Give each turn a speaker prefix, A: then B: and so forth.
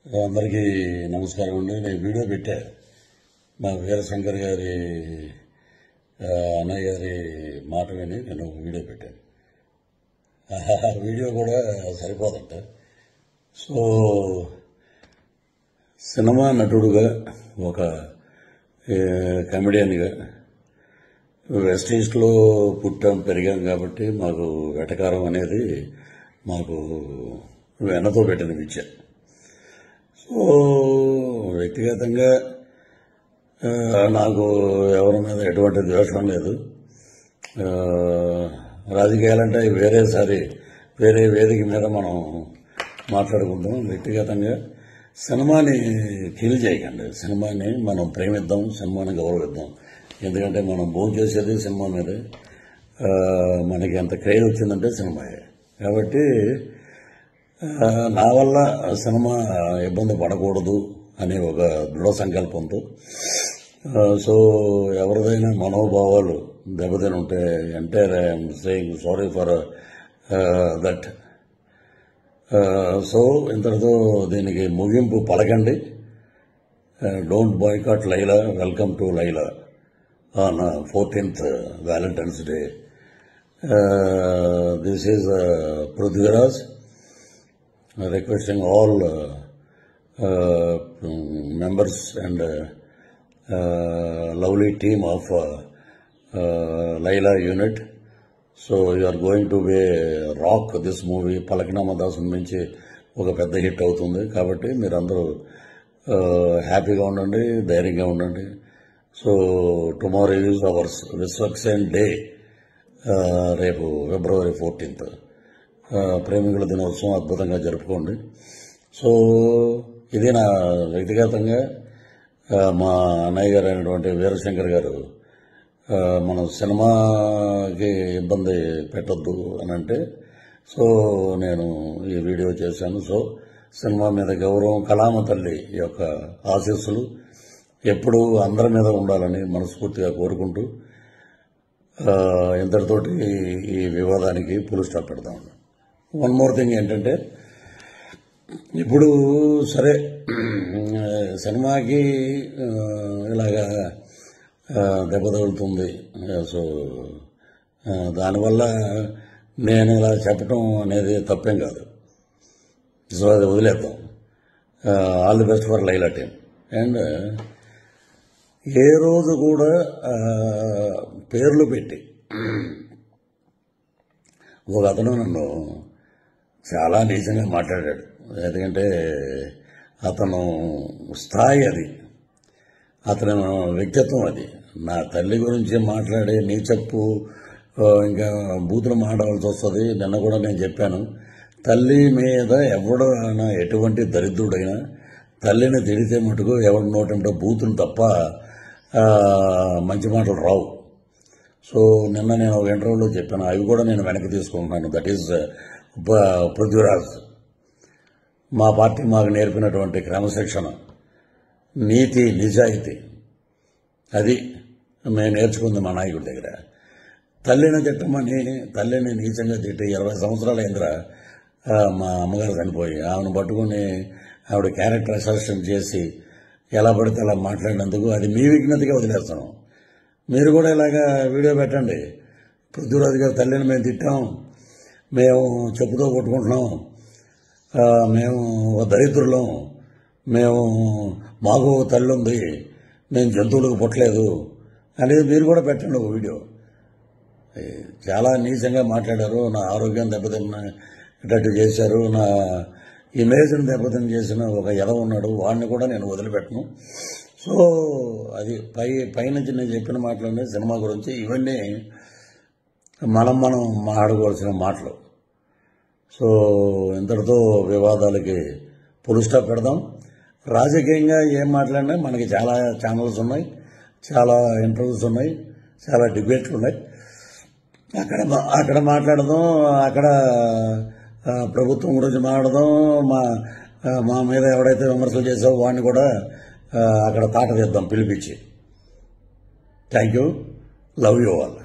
A: అందరికీ నమస్కారం అండి. నేను వీడియో పెట్టా మా వీరశంకర్ గారి అన్నయ్య గారి మాట విని నేను వీడియో పెట్టాను. ఆ వీడియో కూడా సరిపోదంట. సో సినిమా నటుడుగా ఒక కమెడియన్గా వెస్ట్ ఈస్ట్లో పుట్టాం పెరిగాం కాబట్టి మాకు వెటకారం అనేది మాకు వెన్నతో పెట్టిన విద్య. సో వ్యక్తిగతంగా నాకు ఎవరి మీద ఎటువంటి ద్వేషం లేదు. రాజకీయాలంటే వేరే వేదిక మీద మనం మాట్లాడుకుందాం. వ్యక్తిగతంగా సినిమాని కిల్ చేయకండి. సినిమాని మనం ప్రేమిద్దాం, సినిమాని గౌరవిద్దాం. ఎందుకంటే మనం భోజనం చేసేది సినిమా మీదే. మనకి ఎంత క్రేజ్ వచ్చిందంటే సినిమాయే. కాబట్టి నా వల్ల సినిమా ఇబ్బంది పడకూడదు అనే ఒక దృఢ సంకల్పంతో సో ఎవరిదైనా మనోభావాలు దెబ్బతిని ఉంటే అంటే I'm saying sorry for that. So ఇంతటితో దీనికి ముగింపు పలకండి. Don't boycott Laila, welcome to Laila on 14th Valentine's Day. This is Prithviraj requesting all members and lovely team of Laila unit. So you are going to be rock this movie. Palaknama Dasan నుంచి ఒక పెద్ద hit అవుతుంది కాబట్టి మీరందరూ హ్యాపీగా ఉండండి, ధైర్యంగా ఉండండి. So tomorrow is ours Vishwaksen day. రేపు February 14th ప్రేమికుల దినోత్సవం అద్భుతంగా జరుపుకోండి. సో ఇది నా వ్యక్తిగతంగా మా అన్నయ్య గారు అయినటువంటి వీరశంకర్ గారు మనం సినిమాకి ఇబ్బంది పెట్టొద్దు అని అంటే సో నేను ఈ వీడియో చేశాను. సో సినిమా మీద గౌరవం, కళామ తల్లి యొక్క ఆశీస్సులు ఎప్పుడూ అందరి మీద ఉండాలని మనస్ఫూర్తిగా కోరుకుంటూ ఇంతటితోటి ఈ వివాదానికి ఫుల్ స్టాప్ పెడదాం. వన్ మోర్ థింగ్ ఏంటంటే ఇప్పుడు సరే సినిమాకి ఇలాగా దెబ్బ తగులుతుంది. సో దానివల్ల నేను ఇలా చెప్పటం అనేది తప్పేం కాదు. సో అది వదిలేద్దాం. All the best for Laila team. And ఏ రోజు కూడా పేర్లు పెట్టి ఒక అతను నన్ను చాలా నీచంగా మాట్లాడాడు. ఎందుకంటే అతను స్థాయి అది, అతను వ్యక్తిత్వం అది. నా తల్లి గురించి మాట్లాడే నీచప్పు ఇంకా బూతులు మాట్లాడాల్సి వస్తుంది. నిన్న కూడా నేను చెప్పాను, తల్లి మీద ఎవడైనా ఎటువంటి దరిద్రుడైనా తల్లిని తిడితే మటుకు ఎవరి నోటంటే బూతులు తప్ప మంచి మాటలు రావు. సో నిన్న నేను ఒక ఇంటర్వ్యూలో చెప్పాను, అవి కూడా నేను వెనక్కి తీసుకుంటున్నాను. That is Prithviraj. మా పార్టీ మాకు నేర్పినటువంటి క్రమశిక్షణ, నీతి, నిజాయితీ అది మేము నేర్చుకుంది మా నాయకుడి దగ్గర. తల్లిని తిట్టమని తల్లిని నీచంగా తిట్టి 20 సంవత్సరాలు అయిందిరా మా అమ్మగారు చనిపోయి. ఆమెను పట్టుకుని ఆవిడ క్యారెక్టర్ అసెసినేట్ చేసి ఎలా పడితే అలా మాట్లాడినందుకు అది మీ విజ్ఞతగా వదిలేస్తాను. మీరు కూడా ఇలాగా వీడియో పెట్టండి. పృథ్వీరాజు గారి తల్లిని మేము తిట్టాం, మేము చెప్పుతో కొట్టుకుంటున్నాం, మేము దరిద్రులం, మాకు తల్లి ఉంది, మేము జంతువులకు పుట్టలేదు అనేది మీరు కూడా పెట్టండి ఒక వీడియో. చాలా నీచంగా మాట్లాడారు, నా ఆరోగ్యం దెబ్బతిన్నట్టు చేశారు, నా ఇమేజ్ని దెబ్బతిని చేసిన ఒక ఎదవ ఉన్నాడు, వాడిని కూడా నేను వదిలిపెట్టను. సో అది పైనుంచి నేను చెప్పిన మాటలన్నీ సినిమా గురించి. ఇవన్నీ మనం మాట్లాడుకోవాల్సిన మాటలు. సో ఇంతటితో వివాదాలకి ఫుల్ స్టాప్ పెడదాం. రాజకీయంగా ఏం మాట్లాడినా మనకి చాలా ఛానల్స్ ఉన్నాయి, చాలా ఇంటర్వ్యూస్ ఉన్నాయి, చాలా డిబేట్లు ఉన్నాయి. అక్కడ మాట్లాడదాం, అక్కడ ప్రభుత్వం గురించి మాట్లాడదాం. మా మీద ఎవడైతే విమర్శలు చేసావో వాడిని కూడా అక్కడ తాట తీద్దాం పిలిపించి. Thank you. Love you all.